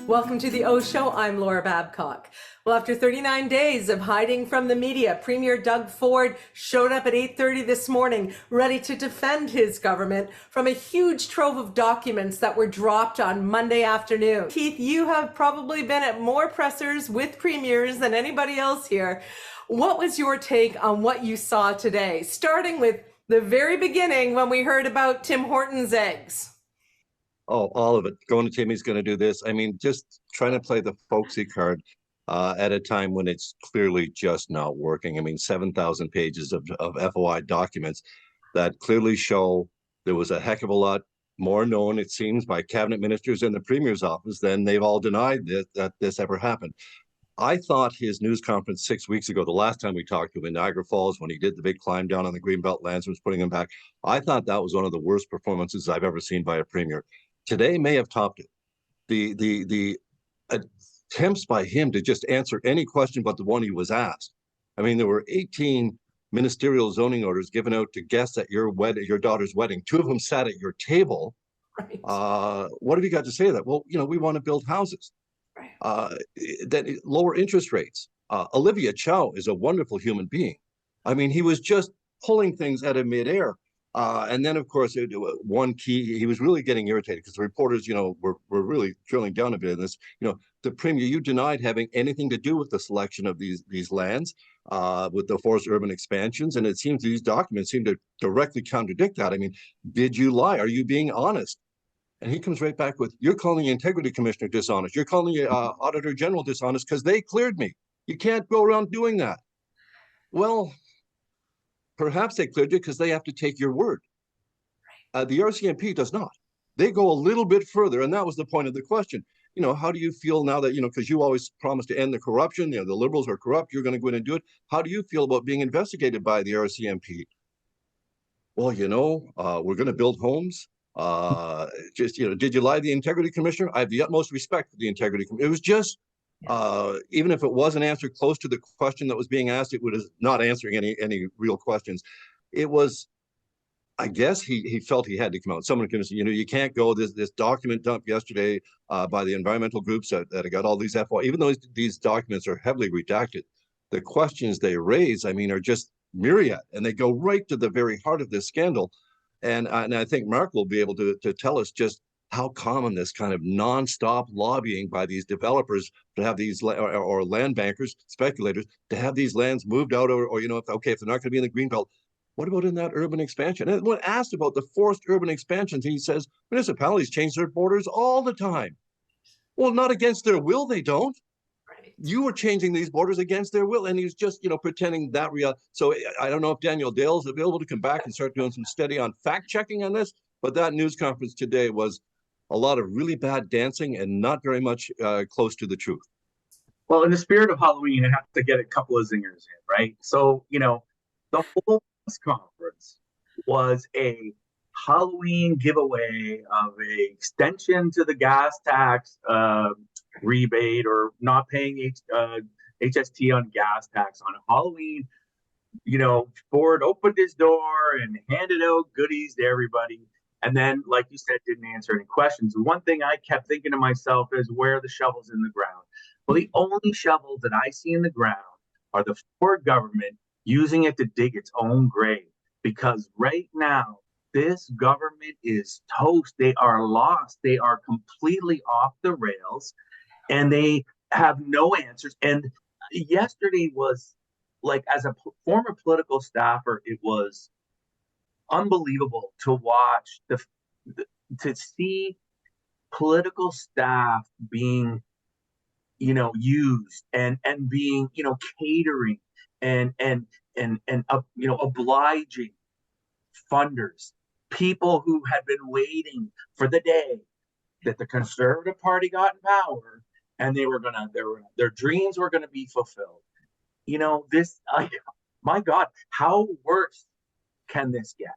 Welcome to the OShow. I'm Laura Babcock. Well, after 39 days of hiding from the media, Premier Doug Ford showed up at 8:30 this morning, ready to defend his government from a huge trove of documents that were dropped on Monday afternoon. Keith, you have probably been at more pressers with premiers than anybody else here. What was your take on what you saw today, starting with the very beginning when we heard about Tim Hortons eggs? Oh, all of it. Going to Timmy's going to do this. I mean, just trying to play the folksy card at a time when it's clearly just not working. I mean, 7,000 pages of FOI documents that clearly show there was a heck of a lot more known, it seems, by cabinet ministers in the premier's office than they've all denied that this ever happened. I thought his news conference 6 weeks ago, the last time we talked to him in Niagara Falls, when he did the big climb down on the Greenbelt lands and was putting them back, I thought that was one of the worst performances I've ever seen by a premier. Today may have topped it. The attempts by him to just answer any question but the one he was asked. I mean, there were 18 ministerial zoning orders given out to guests at your daughter's wedding. 2 of them sat at your table. Right. What have you got to say to that? Well, we want to build houses. Right. That lower interest rates. Olivia Chow is a wonderful human being. I mean, he was just pulling things out of midair. And then, of course, one key, he was really getting irritated because the reporters, were really drilling down a bit in this. The premier, you denied having anything to do with the selection of these lands, with the forced urban expansions. And it seems these documents seem to directly contradict that. I mean, did you lie? Are you being honest? And he comes right back with, you're calling the integrity commissioner dishonest. You're calling the auditor general dishonest because they cleared me. You can't go around doing that. Well, perhaps they cleared you because they have to take your word. The RCMP does not. They go a little bit further, and that was the point of the question. How do you feel now that, because you always promised to end the corruption, the Liberals are corrupt, you're going to go in and do it. How do you feel about being investigated by the RCMP? Well, we're going to build homes. Did you lie to the integrity commissioner? I have the utmost respect for the integrity commissioner. It was just, even if it wasn't answered close to the question that was being asked, it was not answering any real questions. It was, I guess he felt he had to come out. Someone can say, you can't go. This document dump yesterday by the environmental groups that got all these FOI, even though these documents are heavily redacted, the questions they raise, are just myriad, and they go right to the very heart of this scandal. And I think Mark will be able to tell us just how common this kind of nonstop lobbying by these developers to have these, or land bankers, speculators, to have these lands moved out, or if they're not going to be in the Greenbelt, what about in that urban expansion? And when asked about the forced urban expansions, he says municipalities change their borders all the time. Well, not against their will, they don't. Right. You were changing these borders against their will, and he's just, pretending that real. So I don't know if Daniel Dale's available to come back and start doing some steady on fact checking on this, but that news conference today was a lot of really bad dancing and not very much close to the truth. Well, in the spirit of Halloween, I have to get a couple of zingers in, right? So, the whole press conference was a Halloween giveaway of a extension to the gas tax rebate, or not paying HST on gas tax on Halloween. Ford opened his door and handed out goodies to everybody. And then, like you said, didn't answer any questions. One thing I kept thinking to myself is, where are the shovels in the ground? Well, the only shovels that I see in the ground are the Ford government using it to dig its own grave. Because right now, this government is toast. They are lost. They are completely off the rails, and they have no answers. And yesterday was, like, as a former political staffer, it was unbelievable to watch to see political staff being used and being catering and obliging funders, people who had been waiting for the day that the Conservative Party got in power and their dreams were gonna be fulfilled. My God, how worse can this get?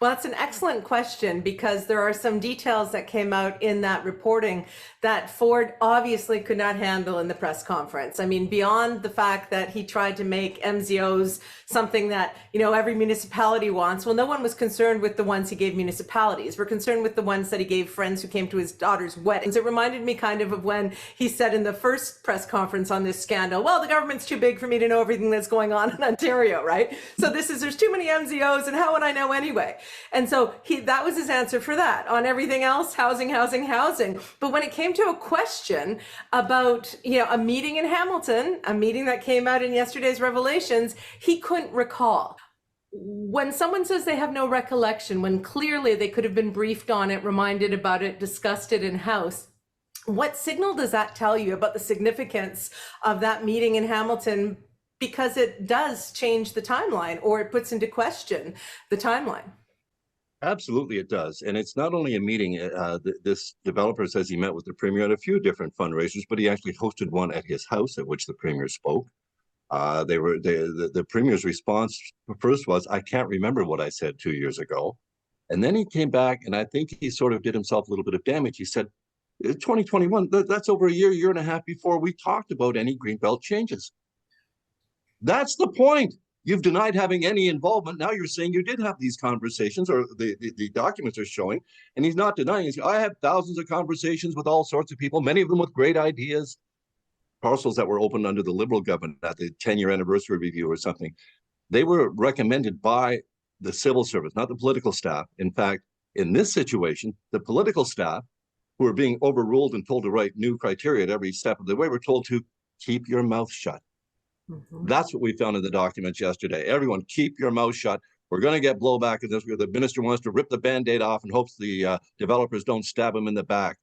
Well, that's an excellent question, because there are some details that came out in that reporting that Ford obviously could not handle in the press conference. I mean, beyond the fact that he tried to make MZOs something that, every municipality wants. Well, no one was concerned with the ones he gave municipalities. We're concerned with the ones that he gave friends who came to his daughter's weddings. It reminded me kind of when he said in the first press conference on this scandal, well, the government's too big for me to know everything that's going on in Ontario, right? So there's too many MZOs, and how would I know anyway? And so that was his answer for that. On everything else, housing, housing, housing. But when it came to a question about, a meeting in Hamilton, a meeting that came out in yesterday's revelations, he couldn't recall. When someone says they have no recollection, when clearly they could have been briefed on it, reminded about it, discussed it in house, what signal does that tell you about the significance of that meeting in Hamilton? Because it does change the timeline, or it puts into question the timeline. Absolutely, it does. And it's not only a meeting. This developer says he met with the premier at a few different fundraisers, but he actually hosted one at his house at which the premier spoke. The premier's response first was, I can't remember what I said 2 years ago. And then he came back, and I think he sort of did himself a little bit of damage. He said, 2021, that's over a year and a half before we talked about any Greenbelt changes. That's the point. You've denied having any involvement. Now you're saying you did have these conversations, or the documents are showing, and he's not denying. He's, I had thousands of conversations with all sorts of people, many of them with great ideas, parcels that were opened under the Liberal government at the 10-year anniversary review or something. They were recommended by the civil service, not the political staff. In fact, in this situation, the political staff, who are being overruled and told to write new criteria at every step of the way, were told to keep your mouth shut. Mm-hmm. That's what we found in the documents yesterday. Everyone, keep your mouth shut. We're going to get blowback at this. The minister wants to rip the Band-Aid off and hopes the developers don't stab him in the back.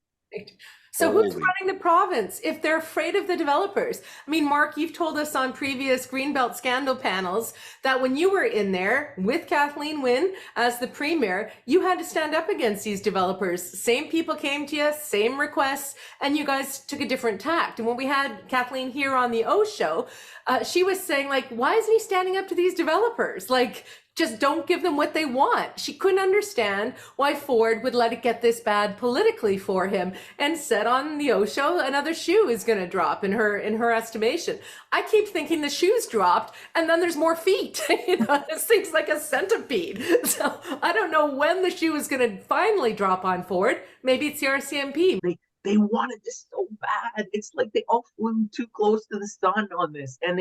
So who's running the province if they're afraid of the developers? I mean, Mark, you've told us on previous Greenbelt scandal panels that when you were in there with Kathleen Wynne as the premier, you had to stand up against these developers. Same people came to you, same requests, and you guys took a different tact. And when we had Kathleen here on the OShow, she was saying, like, why isn't he standing up to these developers? Like, just don't give them what they want. She couldn't understand why Ford would let it get this bad politically for him, and said on the OShow another shoe is going to drop in her estimation. I keep thinking the shoe's dropped and then there's more feet. This thing's like a centipede. So I don't know when the shoe is going to finally drop on Ford. Maybe it's the RCMP. They wanted this so bad. It's like they all flew too close to the sun on this, and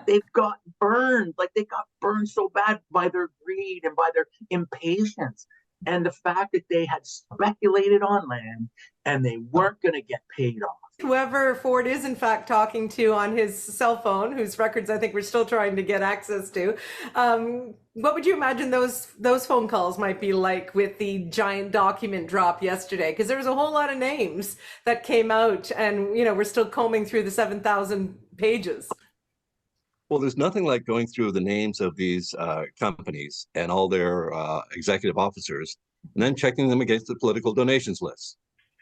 they've got burned. Like, they got burned so bad by their greed and by their impatience, and the fact that they had speculated on land and they weren't going to get paid off. Whoever Ford is in fact talking to on his cell phone, whose records I think we're still trying to get access to, what would you imagine those phone calls might be like with the giant document drop yesterday? Because there was a whole lot of names that came out, and we're still combing through the 7,000 pages. Well, there's nothing like going through the names of these companies and all their executive officers, and then checking them against the political donations lists.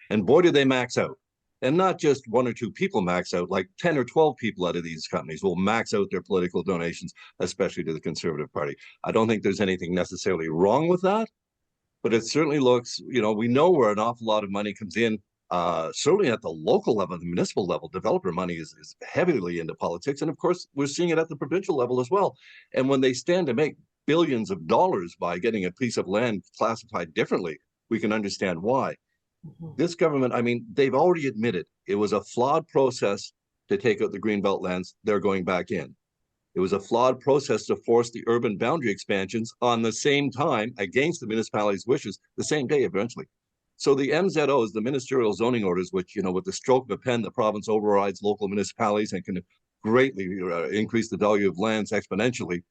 And boy, do they max out. And not just one or two people max out, like 10 or 12 people out of these companies will max out their political donations, especially to the Conservative Party. I don't think there's anything necessarily wrong with that, but it certainly looks, we know where an awful lot of money comes in, certainly at the local level, the municipal level. Developer money is heavily into politics. And of course, we're seeing it at the provincial level as well. And when they stand to make billions of dollars by getting a piece of land classified differently, we can understand why. This government, I mean, they've already admitted it was a flawed process to take out the Greenbelt lands. They're going back in. It was a flawed process to force the urban boundary expansions on the same time against the municipality's wishes, the same day eventually. So the MZOs, the ministerial zoning orders, which, with the stroke of a pen, the province overrides local municipalities and can greatly increase the value of lands exponentially.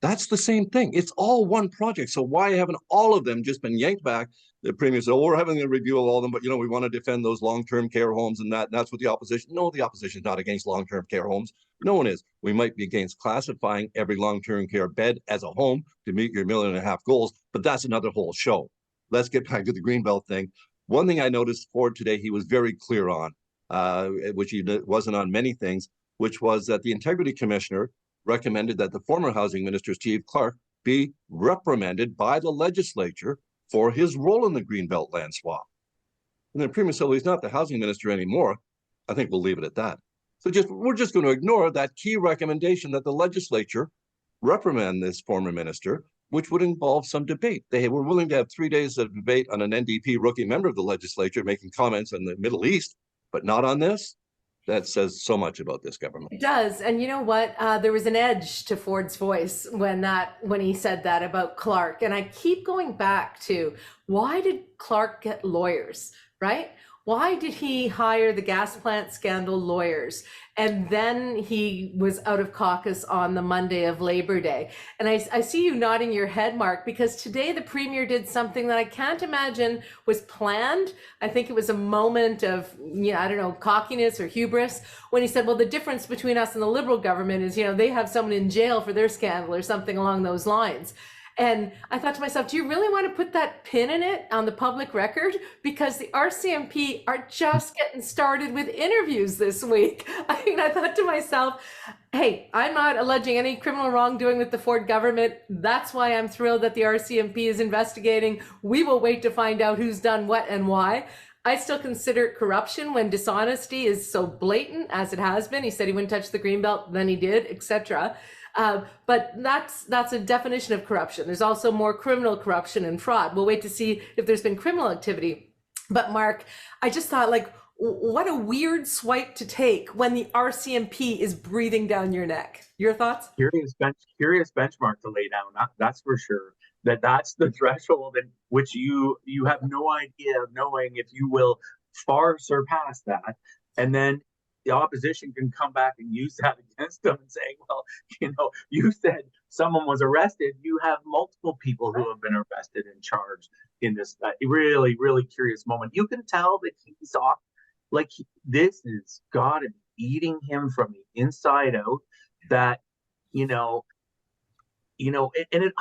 That's the same thing. It's all one project. So why haven't all of them just been yanked back? The premier said, we're having a review of all of them, but we want to defend those long-term care homes and that's what the opposition. No, the opposition is not against long-term care homes. No one is. We might be against classifying every long-term care bed as a home to meet your $1.5 million goals, but that's another whole show. Let's get back to the Greenbelt thing. One thing I noticed Ford today, he was very clear on, which he wasn't on many things, which was that the Integrity Commissioner recommended that the former Housing Minister, Steve Clark, be reprimanded by the legislature for his role in the Greenbelt land swap. And then Premier said, well, he's not the housing minister anymore. I think we'll leave it at that. So we're just going to ignore that key recommendation that the legislature reprimand this former minister, which would involve some debate. They were willing to have 3 days of debate on an NDP rookie member of the legislature making comments on the Middle East, but not on this. That says so much about this government. It does. And you know what? There was an edge to Ford's voice when he said that about Clark. And I keep going back to, why did Clark get lawyers, right? Why did he hire the gas plant scandal lawyers? And then he was out of caucus on the Monday of Labor Day. And I see you nodding your head, Mark, because today the Premier did something that I can't imagine was planned. I think it was a moment of, I don't know, cockiness or hubris when he said, well, the difference between us and the Liberal government is, they have someone in jail for their scandal or something along those lines. And I thought to myself, do you really want to put that pin in it on the public record? Because the RCMP are just getting started with interviews this week. I thought to myself, hey, I'm not alleging any criminal wrongdoing with the Ford government. That's why I'm thrilled that the RCMP is investigating. We will wait to find out who's done what and why. I still consider it corruption when dishonesty is so blatant as it has been. He said he wouldn't touch the Greenbelt, then he did, etc. But that's a definition of corruption. There's also more criminal corruption and fraud. We'll wait to see if there's been criminal activity. But Mark, I just thought, what a weird swipe to take when the RCMP is breathing down your neck. Your thoughts? Curious benchmark to lay down. That's for sure. That's the threshold in which you have no idea of knowing if you will far surpass that, and then the opposition can come back and use that against them and saying, well, you said someone was arrested. You have multiple people who have been arrested and charged in this really, really curious moment. You can tell that he's off. This has got to be eating him from the inside out. That, I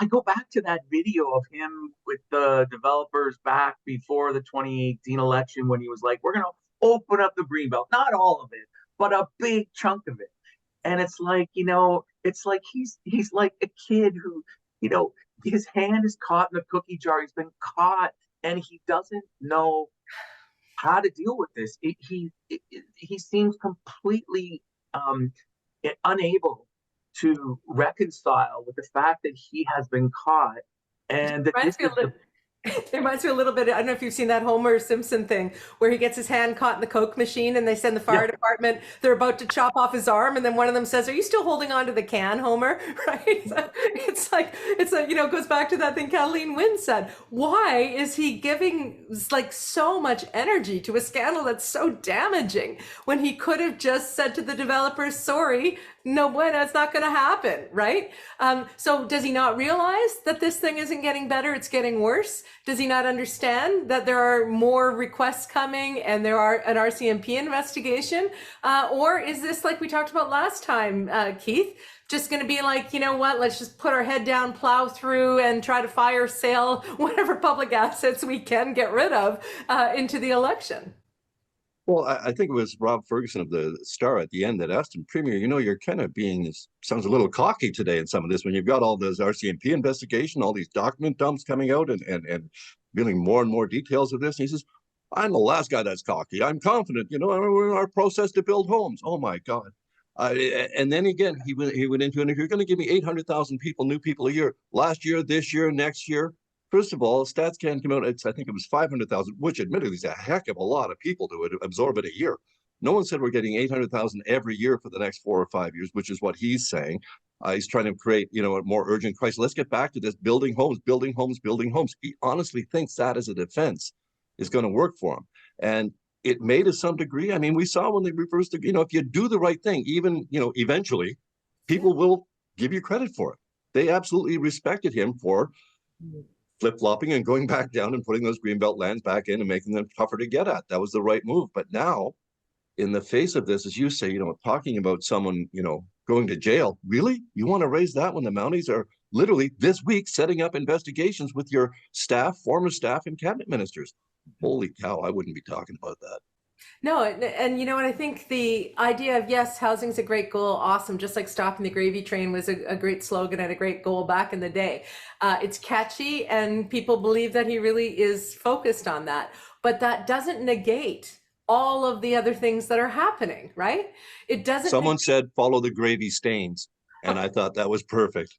go back to that video of him with the developers back before the 2018 election when he was like, we're going to open up the Greenbelt, not all of it, but a big chunk of it. And it's like, it's like he's like a kid who, his hand is caught in the cookie jar. He's been caught and he doesn't know how to deal with this. He seems completely unable to reconcile with the fact that he has been caught and that this is It reminds me a little bit, I don't know if you've seen that Homer Simpson thing where he gets his hand caught in the Coke machine and they send the fire department, they're about to chop off his arm, and then one of them says, are you still holding on to the can, Homer? Right? So it's like, it goes back to that thing Kathleen Wynne said. Why is he giving so much energy to a scandal that's so damaging when he could have just said to the developers, sorry, no bueno, it's not going to happen, right? So does he not realize that this thing isn't getting better, it's getting worse? Does he not understand that there are more requests coming and there are an RCMP investigation? Or is this, like we talked about last time, Keith, just going to be like, you know what, let's just put our head down, plow through and try to fire sale whatever public assets we can get rid of into the election? Well, I think it was Rob Ferguson of the Star at the end that asked him, Premier, you're kind of sounds a little cocky today in some of this when you've got all this RCMP investigation, all these document dumps coming out and revealing more and more details of this. And he says, I'm the last guy that's cocky. I'm confident, we're in our process to build homes. Oh, my God. And then again, he went into it. If you're going to give me 800,000 new people a year, last year, this year, next year, first of all, stats can come out. I think it was 500,000, which admittedly is a heck of a lot of people to absorb it a year. No one said we're getting 800,000 every year for the next 4 or 5 years, which is what he's saying. He's trying to create, a more urgent crisis. Let's get back to this building homes, building homes, building homes. He honestly thinks that as a defense is going to work for him. And it may to some degree. I mean, we saw when they reversed the, if you do the right thing, even, eventually people will give you credit for it. They absolutely respected him for flip-flopping and going back down and putting those Greenbelt lands back in and making them tougher to get at. That was the right move. But now, in the face of this, as you say, talking about someone, going to jail, really? You want to raise that when the Mounties are literally this week setting up investigations with your staff, former staff, and cabinet ministers? Holy cow, I wouldn't be talking about that. No, and you know what? I think the idea of, yes, housing's a great goal, awesome, just like stopping the gravy train was a great slogan and a great goal back in the day. It's catchy, and people believe that he really is focused on that. But that doesn't negate all of the other things that are happening, right? It doesn't. Someone said, follow the gravy stains. And I thought that was perfect.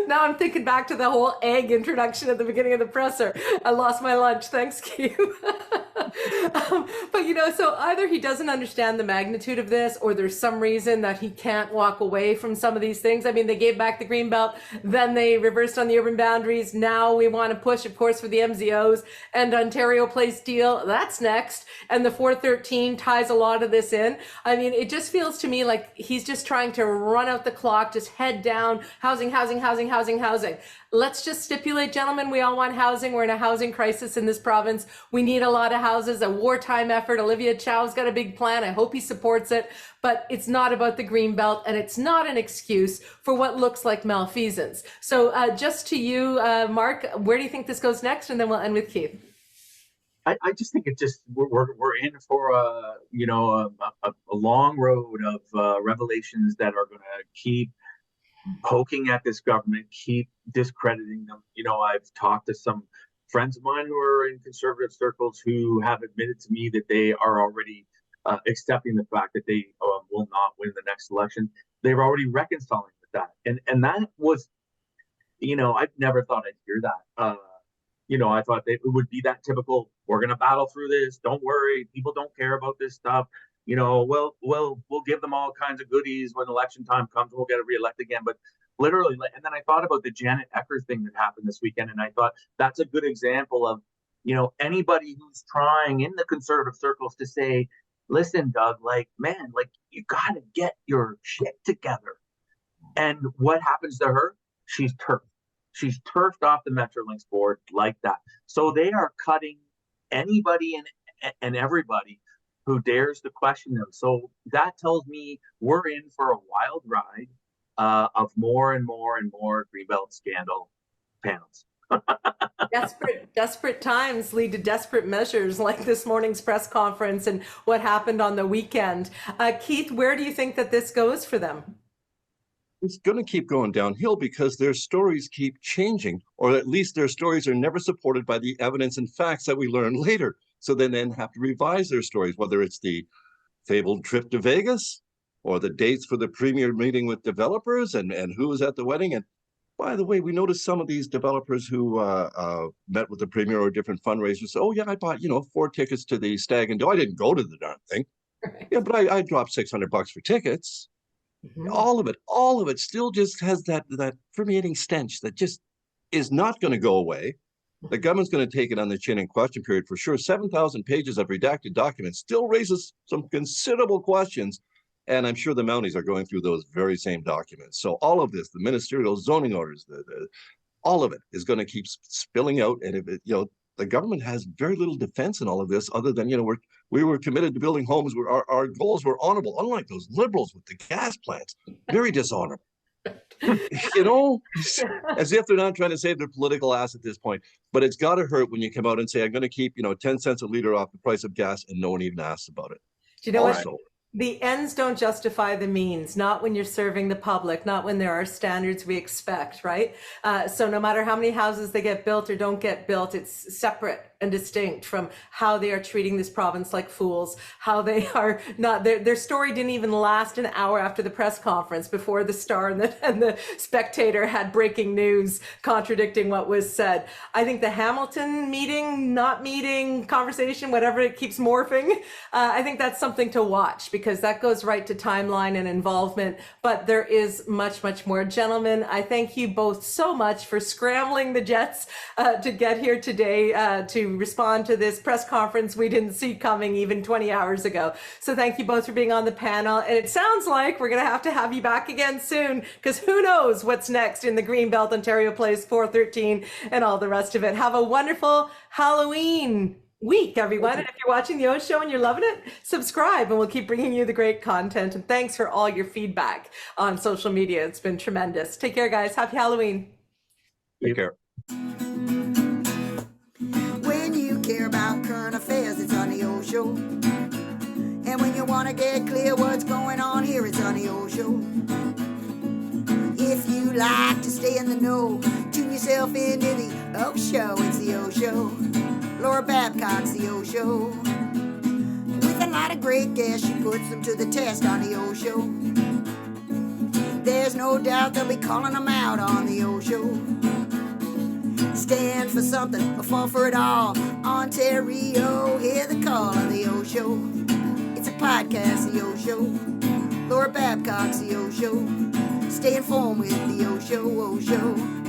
Now I'm thinking back to the whole egg introduction at the beginning of the presser. I lost my lunch. Thanks, Keith. But you know, so either he doesn't understand the magnitude of this, or there's some reason that he can't walk away from some of these things. I mean, they gave back the Greenbelt, then they reversed on the urban boundaries. Now we want to push, of course, for the MZOs and Ontario Place deal. That's next. And the 413 ties a lot of this in. I mean, it just feels to me like he's just trying to run out the clock, just head down, housing. Let's just stipulate, gentlemen, we all want housing. We're in a housing crisis in this province. We need a lot of houses, a wartime effort. Olivia Chow's got a big plan. I hope he supports it, but it's not about the Greenbelt, and it's not an excuse for what looks like malfeasance. So just to you, Mark, where do you think this goes next? And then we'll end with Keith. I just think we're in for a long road of revelations that are going to keep poking at this government, keep discrediting them. You know, I've talked to some friends of mine who are in conservative circles who have admitted to me that they are already accepting the fact that they will not win the next election. They're already reconciling with that, and that was, you know, I've never thought I'd hear that. You know, I thought that it would be that typical, we're going to battle through this. Don't worry, people don't care about this stuff. You know, we'll give them all kinds of goodies when election time comes. We'll get reelected again. But literally, and then I thought about the Janet Ecker thing that happened this weekend, and I thought that's a good example of, you know, anybody who's trying in the conservative circles to say, listen, Doug, like, man, like, you got to get your shit together. And what happens to her? She's turfed. She's turfed off the Metrolinx board like that. So they are cutting anybody and everybody who dares to question them. So that tells me we're in for a wild ride of more and more and more Greenbelt scandal panels. Desperate times lead to desperate measures, like this morning's press conference and what happened on the weekend. Keith, where do you think that this goes for them? It's going to keep going downhill because their stories keep changing, or at least their stories are never supported by the evidence and facts that we learn later. So they then have to revise their stories, whether it's the fabled trip to Vegas or the dates for the premier meeting with developers and who was at the wedding. And by the way, we noticed some of these developers who met with the premier or different fundraisers. Oh yeah, I bought, 4 tickets to the Stag and Do. I didn't go to the darn thing. Right. Yeah, but I dropped $600 for tickets. Mm-hmm. All of it still just has that permeating stench that just is not going to go away. The government's going to take it on the chin in question period for sure. 7,000 pages of redacted documents still raises some considerable questions. And I'm sure the Mounties are going through those very same documents. So all of this, the ministerial zoning orders, all of it is going to keep spilling out. And if it, the government has very little defense in all of this, other than, we were committed to building homes where our goals were honorable, unlike those liberals with the gas plants, very dishonorable. As if they're not trying to save their political ass at this point. But it's got to hurt when you come out and say, I'm going to keep, 10 cents a liter off the price of gas, and no one even asks about it. Do you know what? The ends don't justify the means, not when you're serving the public, not when there are standards we expect, right? So no matter how many houses they get built or don't get built, it's separate and distinct from how they are treating this province like fools, how they are not, their story didn't even last an hour after the press conference before the Star and the Spectator had breaking news contradicting what was said. I think the Hamilton not meeting, conversation, whatever, it keeps morphing. I think that's something to watch because that goes right to timeline and involvement, but there is much, much more. Gentlemen, I thank you both so much for scrambling the jets to get here today to respond to this press conference we didn't see coming even 20 hours ago. So thank you both for being on the panel. And it sounds like we're going to have you back again soon, because who knows what's next in the Greenbelt, Ontario Place, 413, and all the rest of it. Have a wonderful Halloween week, everyone. And if you're watching the OShow and you're loving it, subscribe and we'll keep bringing you the great content. And thanks for all your feedback on social media. It's been tremendous. Take care, guys. Happy Halloween. Take care. When you care about current affairs, it's on the wanna get clear what's going on here, it's on the OShow. If you like to stay in the know, tune yourself into the OShow. It's the OShow. Laura Babcock's the OShow. With a lot of great guests, she puts them to the test on the OShow. There's no doubt they'll be calling them out on the OShow. Stand for something or fall for it all. Ontario, hear the call of the OShow. It's a podcast, the OShow. Laura Babcock's the OShow. Stay informed with the OShow, OShow.